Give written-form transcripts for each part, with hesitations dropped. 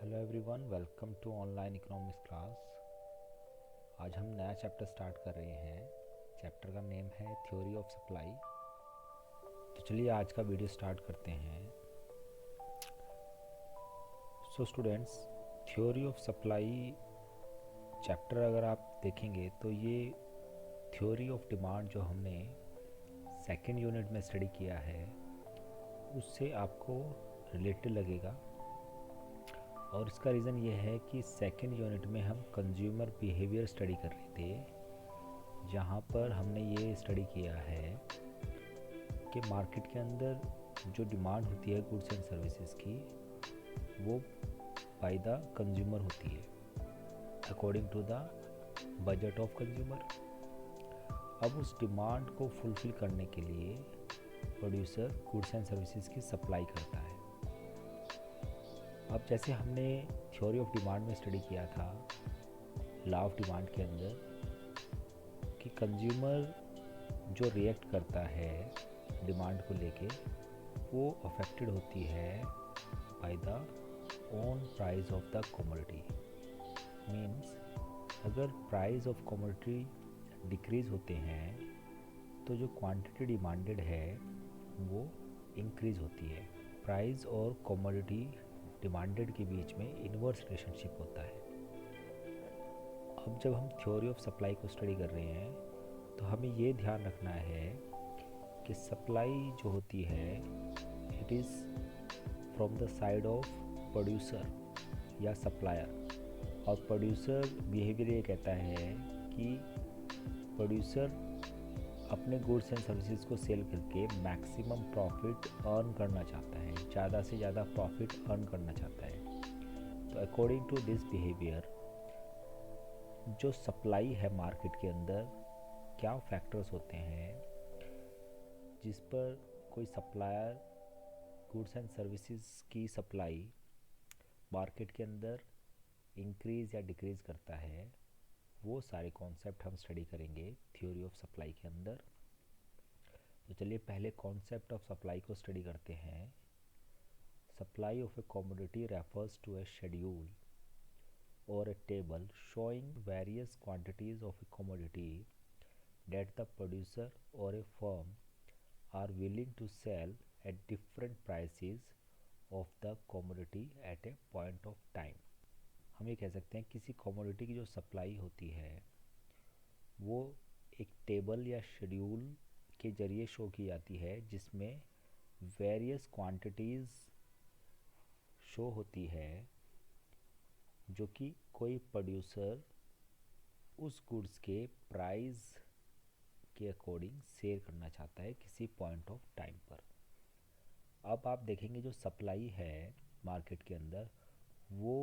Hello everyone, welcome to online economics class. आज हम नया चैप्टर स्टार्ट कर रहे हैं। चैप्टर का नेम है थ्योरी ऑफ सप्लाई। तो चलिए आज का वीडियो स्टार्ट करते हैं। So students, theory of supply chapter अगर आप देखेंगे तो ये थ्योरी ऑफ डिमांड जो हमने सेकेंड यूनिट में स्टडी किया है उससे आपको रिलेटेड लगेगा। और इसका रीज़न ये है कि सेकेंड यूनिट में हम कंज्यूमर बिहेवियर स्टडी कर रहे थे, जहाँ पर हमने ये स्टडी किया है कि मार्केट के अंदर जो डिमांड होती है गुड्स एंड सर्विसेज की, वो बाय द कंज्यूमर होती है according to the budget of consumer. अब उस डिमांड को फुलफ़िल करने के लिए प्रोड्यूसर गुड्स एंड सर्विसेज की सप्लाई करता है। अब जैसे हमने थ्योरी ऑफ डिमांड में स्टडी किया था, लॉ ऑफ डिमांड के अंदर, कि कंज्यूमर जो रिएक्ट करता है डिमांड को लेके वो अफेक्टेड होती है by the own price of the commodity. Means अगर प्राइस ऑफ कमोडिटी डिक्रीज़ होते हैं तो जो क्वांटिटी डिमांडेड है वो इंक्रीज़ होती है। प्राइस और कमोडिटी डिमांडेड के बीच में इन्वर्स रिलेशनशिप होता है। अब जब हम थ्योरी ऑफ सप्लाई को स्टडी कर रहे हैं तो हमें ये ध्यान रखना है कि सप्लाई जो होती है it is from the side of producer या सप्लायर। और प्रोड्यूसर बिहेवियर ये कहता है कि प्रोड्यूसर अपने गुड्स एंड सर्विसेज को सेल करके मैक्सिमम प्रॉफिट अर्न करना चाहता है, ज़्यादा से ज़्यादा प्रॉफिट अर्न करना चाहता है। तो अकॉर्डिंग टू दिस बिहेवियर जो सप्लाई है मार्केट के अंदर, क्या फैक्टर्स होते हैं जिस पर कोई सप्लायर गुड्स एंड सर्विसेज की सप्लाई मार्केट के अंदर इंक्रीज़ या डिक्रीज़ करता है, वो सारे कॉन्सेप्ट हम स्टडी करेंगे थ्योरी ऑफ सप्लाई के अंदर। तो चलिए पहले कॉन्सेप्ट ऑफ सप्लाई को स्टडी करते हैं। Supply of a commodity refers to a schedule or a table showing various quantities of a commodity that the producer or a firm are willing to sell at different prices of the commodity at a point of time। हम ये कह सकते हैं किसी commodity की जो supply होती है वो एक टेबल या शेड्यूल के ज़रिए शो की जाती है जिसमें वेरियस क्वांटिटीज़ शो होती है जो कि कोई प्रोड्यूसर उस गुड्स के प्राइस के अकॉर्डिंग सेल करना चाहता है किसी पॉइंट ऑफ टाइम पर। अब आप देखेंगे जो सप्लाई है मार्केट के अंदर वो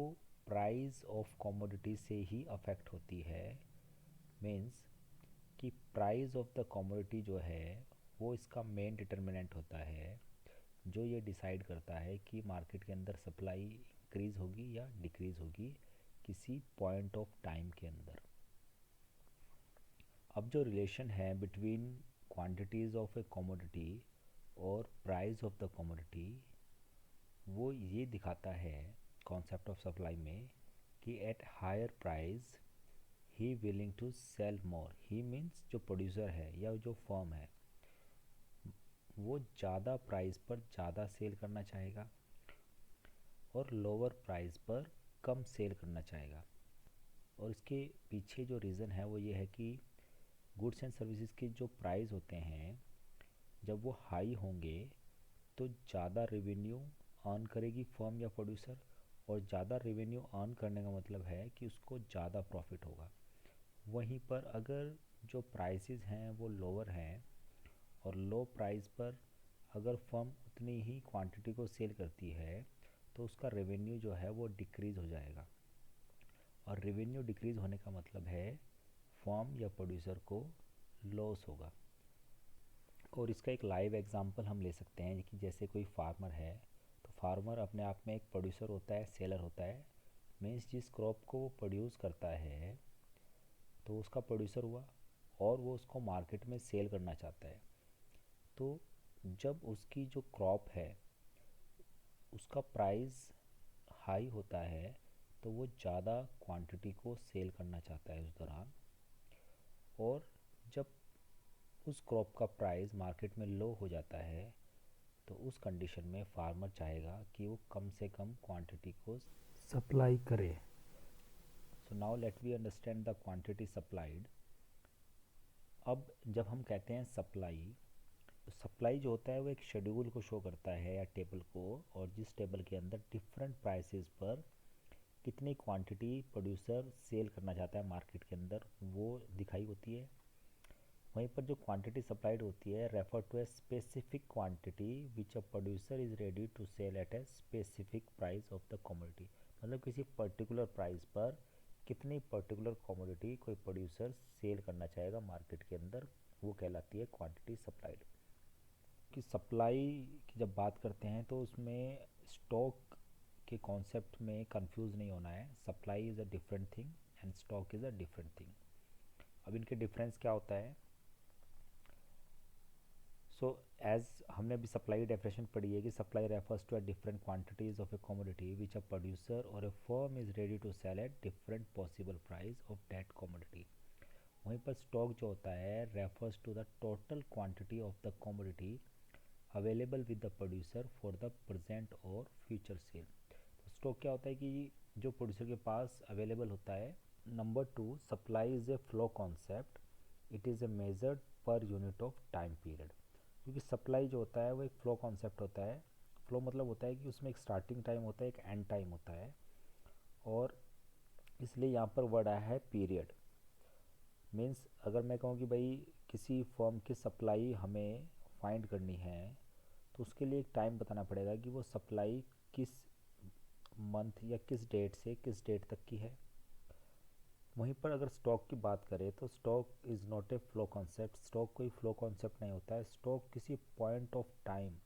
प्राइस ऑफ कमोडिटी से ही अफेक्ट होती है। मीन्स कि प्राइस ऑफ द कमोडिटी जो है वो इसका मेन डिटर्मिनेंट होता है, जो ये डिसाइड करता है कि मार्केट के अंदर सप्लाई इंक्रीज़ होगी या डिक्रीज़ होगी किसी पॉइंट ऑफ टाइम के अंदर। अब जो रिलेशन है between quantities of a commodity और प्राइस ऑफ द कमोडिटी, वो ये दिखाता है कॉन्सेप्ट ऑफ सप्लाई में कि at higher price he willing to sell more. He means जो प्रोड्यूसर है या जो फर्म है वो ज़्यादा प्राइस पर ज़्यादा सेल करना चाहेगा और लोअर प्राइस पर कम सेल करना चाहेगा। और इसके पीछे जो रीज़न है वो ये है कि गुड्स एंड सर्विसेज के जो प्राइस होते हैं जब वो हाई होंगे तो ज़्यादा रेवेन्यू अर्न करेगी फर्म या प्रोड्यूसर, और ज़्यादा रेवेन्यू अर्न करने का मतलब है कि उसको ज़्यादा प्रॉफिट होगा। वहीं पर अगर जो प्राइसेस हैं वो लोअर हैं और लो प्राइस पर अगर फर्म उतनी ही क्वांटिटी को सेल करती है तो उसका रेवेन्यू जो है वो डिक्रीज़ हो जाएगा। और रेवेन्यू डिक्रीज़ होने का मतलब है फर्म या प्रोड्यूसर को लॉस होगा। और इसका एक लाइव एग्जांपल हम ले सकते हैं कि जैसे कोई फार्मर है तो फार्मर अपने आप में एक प्रोड्यूसर होता है, सेलर होता है। मीन्स जिस क्रॉप को वो प्रोड्यूस करता है तो उसका प्रोड्यूसर हुआ और वो उसको मार्केट में सेल करना चाहता है। तो जब उसकी जो क्रॉप है उसका प्राइस हाई होता है तो वो ज़्यादा क्वांटिटी को सेल करना चाहता है उस दौरान, और जब उस क्रॉप का प्राइस मार्केट में लो हो जाता है तो उस कंडीशन में फार्मर चाहेगा कि वो कम से कम क्वांटिटी को सप्लाई करे। So now let we understand the quantity supplied. अब जब हम कहते हैं सप्लाई, तो सप्लाई जो होता है वो एक शेड्यूल को शो करता है या टेबल को, और जिस टेबल के अंदर डिफरेंट प्राइसेस पर कितनी क्वांटिटी प्रोड्यूसर सेल करना चाहता है मार्केट के अंदर वो दिखाई होती है। वहीं पर जो क्वांटिटी सप्लाइड होती है refer to a specific quantity which a producer is ready to sell at a specific price of the commodity. मतलब किसी पर्टिकुलर प्राइस पर कितनी पर्टिकुलर कमोडिटी कोई प्रोड्यूसर सेल करना चाहेगा मार्केट के अंदर, वो कहलाती है क्वांटिटी सप्लाइड। कि सप्लाई की जब बात करते हैं तो उसमें स्टॉक के कॉन्सेप्ट में कंफ्यूज नहीं होना है। Supply is a different thing and stock is a different thing. अब इनके डिफरेंस क्या होता है? सो एज हमने अभी सप्लाई डेफिनेशन पढ़ी है कि supply refers to a different quantities of a commodity which a producer और a firm is ready to sell at different possible price of that commodity. वहीं पर स्टॉक जो होता है refers to the total quantity of the commodity available with the producer for the present और future sale. तो stock क्या होता है कि जो प्रोड्यूसर के पास अवेलेबल होता है। Number two, supply is a flow concept, it is a measured per unit of time period. क्योंकि सप्लाई जो होता है वो एक फ़्लो कॉन्सेप्ट होता है। फ़्लो मतलब होता है कि उसमें एक स्टार्टिंग टाइम होता है, एक एंड टाइम होता है, और इसलिए यहाँ पर वर्ड आया है पीरियड। मीन्स अगर मैं कहूँ कि भाई किसी फर्म की सप्लाई हमें फाइंड करनी है तो उसके लिए एक टाइम बताना पड़ेगा कि वो सप्लाई किस मंथ या किस डेट से किस डेट तक की है। वहीं पर अगर स्टॉक की बात करें तो stock is not a flow concept. Stock कोई फ्लो कॉन्सेप्ट नहीं होता है। स्टॉक किसी पॉइंट ऑफ टाइम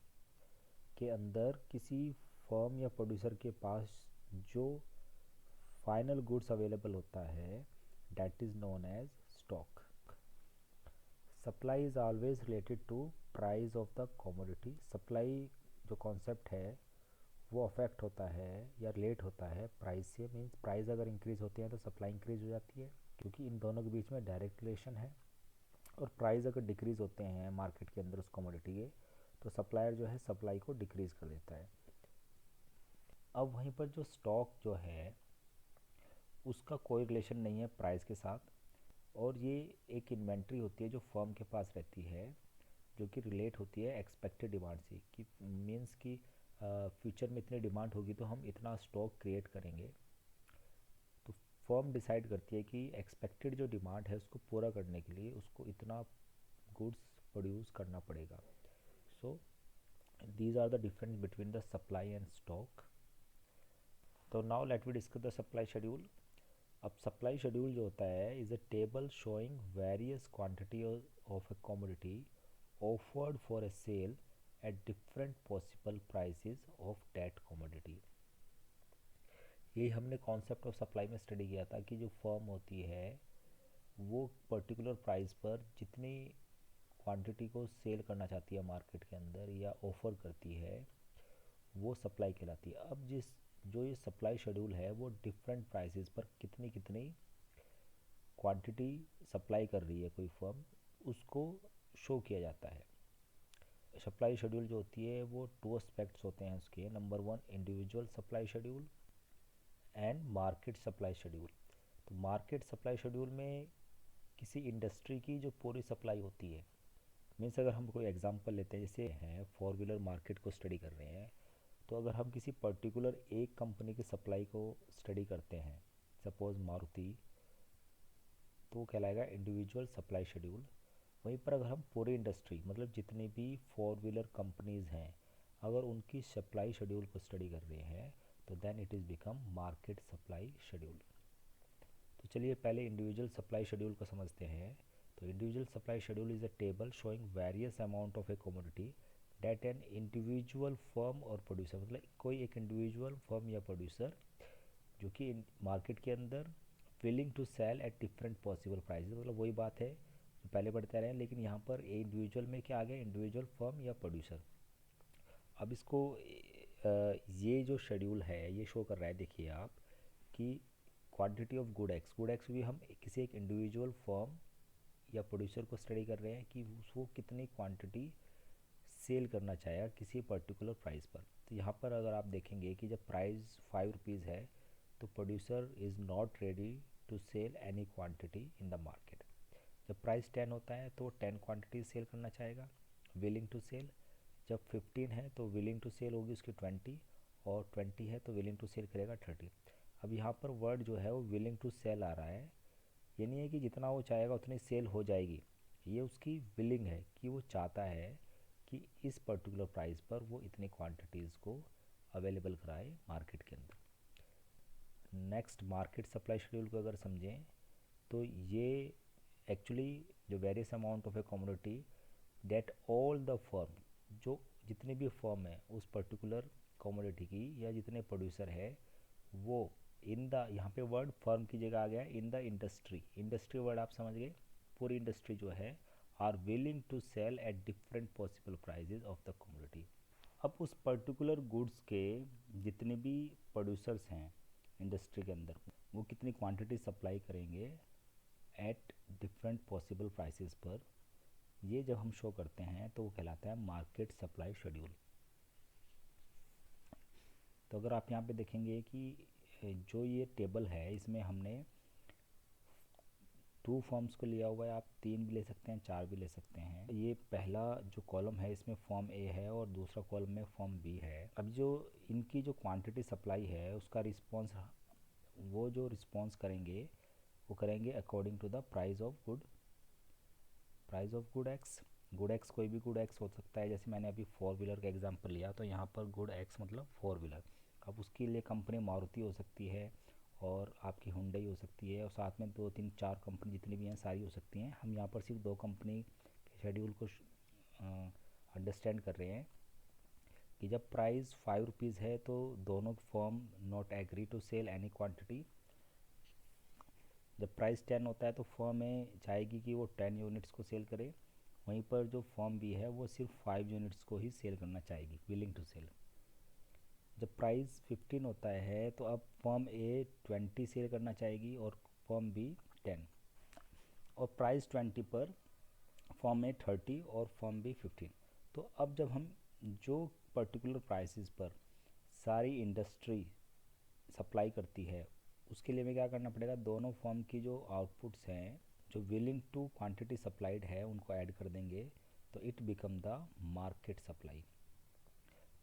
के अंदर किसी फर्म या प्रोड्यूसर के पास जो फाइनल गुड्स अवेलेबल होता है that is known as stock. Supply is always related to price of the commodity. Supply जो कॉन्सेप्ट है वो अफेक्ट होता है या रिलेट होता है प्राइस से। मीन्स प्राइस अगर इंक्रीज़ होते हैं तो सप्लाई इंक्रीज़ हो जाती है, क्योंकि इन दोनों के बीच में डायरेक्ट रिलेशन है। और प्राइस अगर डिक्रीज़ होते हैं मार्केट के अंदर उस कमोडिटी के, तो सप्लायर जो है सप्लाई को डिक्रीज़ कर देता है। अब वहीं पर जो स्टॉक जो है उसका कोई रिलेशन नहीं है प्राइस के साथ, और ये एक इन्वेंट्री होती है जो फर्म के पास रहती है, जो कि रिलेट होती है एक्सपेक्टेड डिमांड से। कि मीन्स कि फ्यूचर में इतनी डिमांड होगी तो हम इतना स्टॉक क्रिएट करेंगे। तो फर्म डिसाइड करती है कि एक्सपेक्टेड जो डिमांड है उसको पूरा करने के लिए उसको इतना गुड्स प्रोड्यूस करना पड़ेगा। सो these are the difference between the supply and stock. तो now let me discuss the supply schedule. अब supply schedule जो होता है is a table showing various quantity of a commodity offered for a sale at different possible prices of that commodity. यही हमने concept of supply में study किया था कि जो फर्म होती है वो पर्टिकुलर प्राइस पर जितनी क्वांटिटी को सेल करना चाहती है मार्केट के अंदर या ऑफ़र करती है वो सप्लाई कहलाती है। अब जो ये सप्लाई शेड्यूल है वो डिफरेंट प्राइसेस पर कितनी कितनी क्वांटिटी सप्लाई कर रही है कोई फर्म, उसको शो किया जाता है। सप्लाई शेड्यूल जो होती है वो टू एस्पेक्ट्स होते हैं उसके। Number one, individual supply schedule and market supply schedule. तो मार्केट सप्लाई शेड्यूल में किसी इंडस्ट्री की जो पूरी सप्लाई होती है। मीन्स अगर हम कोई एग्जांपल लेते हैं, जैसे हैं फोर व्हीलर मार्केट को स्टडी कर रहे हैं, तो अगर हम किसी पर्टिकुलर एक कंपनी की सप्लाई को स्टडी करते हैं, सपोज़ मारुति, तो वो कहलाएगा इंडिविजुअल सप्लाई शेड्यूल। वहीं पर अगर हम पूरी इंडस्ट्री मतलब जितनी भी फोर व्हीलर कंपनीज़ हैं अगर उनकी सप्लाई शेड्यूल को स्टडी कर रहे हैं तो then it is become market supply schedule. तो चलिए पहले इंडिविजुअल सप्लाई शेड्यूल को समझते हैं। तो individual supply schedule is a table showing various amount of a commodity that an individual firm और प्रोड्यूसर, मतलब कोई एक इंडिविजुअल फर्म या प्रोड्यूसर जो कि मार्केट के अंदर willing to sell at different possible prices. मतलब वही बात है जो पहले बढ़ते रहे हैं, लेकिन यहाँ पर इंडिविजुअल में क्या आ गया, इंडिविजुअल फर्म या प्रोड्यूसर। अब इसको ये जो शेड्यूल है ये शो कर रहा है, देखिए आप, कि क्वांटिटी ऑफ गुड एक्स भी हम किसी एक इंडिविजुअल फर्म या प्रोड्यूसर को स्टडी कर रहे हैं कि वो कितनी क्वांटिटी सेल करना चाहेगा किसी पर्टिकुलर प्राइस पर। तो यहाँ पर अगर आप देखेंगे कि जब प्राइस 5 रुपीज़ है तो producer is not ready to sell any quantity in the market. जब प्राइस 10 होता है तो 10 क्वांटिटी सेल करना चाहेगा, विलिंग टू सेल। जब 15 है तो विलिंग टू सेल होगी उसकी 20, और 20 है तो विलिंग टू सेल करेगा 30। अब यहाँ पर वर्ड जो है वो विलिंग टू सेल आ रहा है, ये नहीं है कि जितना वो चाहेगा उतनी सेल हो जाएगी, ये उसकी विलिंग है कि वो चाहता है कि इस पर्टिकुलर प्राइस पर वो इतनी क्वांटिटीज़ को अवेलेबल कराए मार्केट के अंदर। नेक्स्ट मार्केट सप्लाई शेड्यूल को अगर समझें तो ये एक्चुअली जो various amount of a commodity that all the firm, जो जितने भी फर्म है उस पर्टिकुलर कमोडिटी की या जितने प्रोड्यूसर है वो इन द, यहाँ पे वर्ड फर्म की जगह आ गया in the industry, industry word आप समझ गए, पूरी इंडस्ट्री जो है are willing to sell at different possible prices of the commodity. अब उस पर्टिकुलर गुड्स के जितने भी प्रोड्यूसर्स हैं इंडस्ट्री के अंदर वो कितनी क्वांटिटी सप्लाई करेंगे एट डिफरेंट पॉसिबल प्राइसेस पर, ये जब हम शो करते हैं तो वो कहलाता है मार्केट सप्लाई शेड्यूल। तो अगर आप यहाँ पे देखेंगे कि जो ये टेबल है इसमें हमने 2 फॉर्म्स को लिया हुआ है, आप 3 भी ले सकते हैं, 4 भी ले सकते हैं। ये पहला जो कॉलम है इसमें फॉर्म ए है और दूसरा कॉलम में फॉर्म बी है। अब जो इनकी जो क्वांटिटी सप्लाई है उसका रिस्पॉन्स, वो जो रिस्पॉन्स करेंगे वो करेंगे according to the price of good x. Good x कोई भी गुड एक्स हो सकता है, जैसे मैंने अभी 4 व्हीलर का एग्जांपल लिया तो यहाँ पर गुड एक्स मतलब 4 व्हीलर। अब उसके लिए कंपनी मारुति हो सकती है और आपकी हुंडई हो सकती है और साथ में 2 3 4 कंपनी जितनी भी हैं सारी हो सकती हैं। हम यहाँ पर सिर्फ 2 कंपनी के शेड्यूल को अंडरस्टैंड कर रहे हैं कि जब प्राइस 5 रुपीज़ है तो दोनों firm not agree to sell any quantity. जब प्राइस 10 होता है तो फर्म ए चाहेगी कि वो 10 यूनिट्स को सेल करे, वहीं पर जो फर्म बी है वो सिर्फ 5 यूनिट्स को ही सेल करना चाहेगी, विलिंग टू सेल। जब प्राइस 15 होता है तो अब फर्म ए 20 सेल करना चाहेगी और फर्म बी 10, और प्राइस 20 पर फर्म ए 30 और फर्म बी 15। तो अब जब हम जो पर्टिकुलर प्राइसेस पर सारी इंडस्ट्री सप्लाई करती है उसके लिए हमें क्या करना पड़ेगा, दोनों फर्म की जो आउटपुट्स हैं जो विलिंग टू क्वांटिटी सप्लाइड है उनको ऐड कर देंगे तो it become the market supply.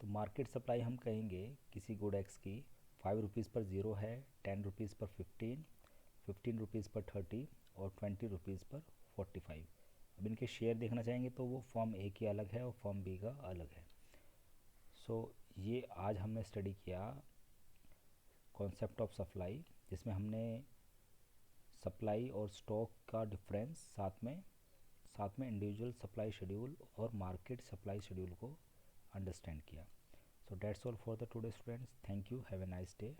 तो मार्केट सप्लाई हम कहेंगे किसी गुड एक्स की 5 रुपीज़ पर 0 है, 10 रुपीज़ पर 15, 15 रुपीज़ पर 30 और 20 रुपीज़ पर 45। अब इनके शेयर देखना चाहेंगे तो वो फर्म ए की अलग है और फर्म बी का अलग है। सो ये आज हमने स्टडी किया कॉन्सेप्ट ऑफ सप्लाई, जिसमें हमने सप्लाई और स्टॉक का डिफरेंस साथ में इंडिविजुअल सप्लाई शेड्यूल और मार्केट सप्लाई शेड्यूल को अंडरस्टैंड किया। So that's all for the today students, thank you, have a nice day.